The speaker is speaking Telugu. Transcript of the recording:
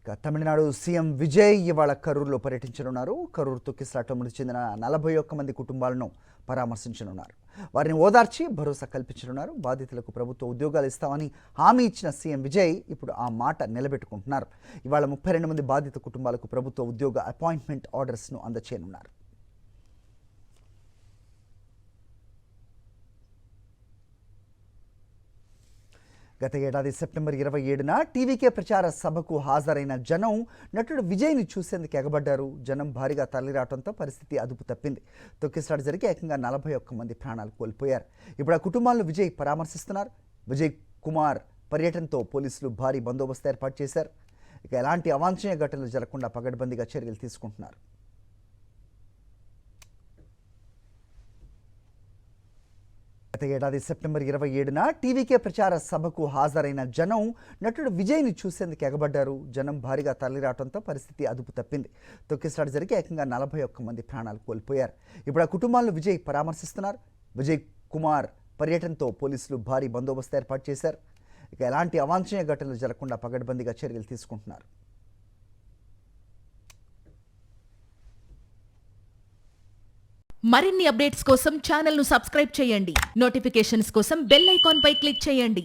తమిళనాడు సీఎం విజయ్ ఇవాళ కరూరులో పర్యటించనున్నారు. కరూరు తొక్కిసలాటలో మృతి చెందిన 41 మంది కుటుంబాలను పరామర్శించనున్నారు. వారిని ఓదార్చి భరోసా కల్పించనున్నారు. బాధితులకు ప్రభుత్వ ఉద్యోగాలు ఇస్తామని హామీ ఇచ్చిన సీఎం విజయ్ ఇప్పుడు ఆ మాట నిలబెట్టుకుంటున్నారు. ఇవాళ 32 మంది బాధిత కుటుంబాలకు ప్రభుత్వ ఉద్యోగ అపాయింట్మెంట్ ఆర్డర్స్ను అందచేయనున్నారు. గత ఏడాది సెప్టెంబర్ 27న టీవీకే ప్రచార సభకు హాజరైన జనం నటుడు విజయ్ని చూసేందుకు ఎగబడ్డారు. జనం భారీగా తరలిరావడంతో పరిస్థితి అదుపు తప్పింది. తొక్కిసలాట జరిగి ఏకంగా 41 మంది ప్రాణాలు కోల్పోయారు. ఇప్పుడు ఆ కుటుంబాలను విజయ్ పరామర్శిస్తున్నారు. విజయ్ కుమార్ పర్యటనతో పోలీసులు భారీ బందోబస్తు ఏర్పాటు చేశారు. ఇక ఎలాంటి అవాంఛనీయ ఘటనలు జరగకుండా పగడ్బందీగా చర్యలు తీసుకుంటున్నారు. గత ఏడాది సెప్టెంబర్ 27న టీవీకే ప్రచార సభకు హాజరైన జనం నటుడు విజయ్ని చూసేందుకు ఎగబడ్డారు. జనం భారీగా తరలిరావడంతో పరిస్థితి అదుపు తప్పింది. తొక్కిసలాట జరిగి ఏకంగా 41 మంది ప్రాణాలు కోల్పోయారు. ఇప్పుడు ఆ కుటుంబాలను విజయ్ పరామర్శిస్తున్నారు. విజయ్ కుమార్ పర్యటనతో పోలీసులు భారీ బందోబస్తు ఏర్పాటు చేశారు. ఇక ఎలాంటి అవాంఛనీయ ఘటనలు జరగకుండా పగడ్బందీగా చర్యలు తీసుకుంటున్నారు. మరిన్ని అప్డేట్స్ కోసం ఛానల్ ను సబ్స్క్రైబ్ చేయండి. నోటిఫికేషన్స్ కోసం బెల్ ఐకాన్ పై క్లిక్ చేయండి.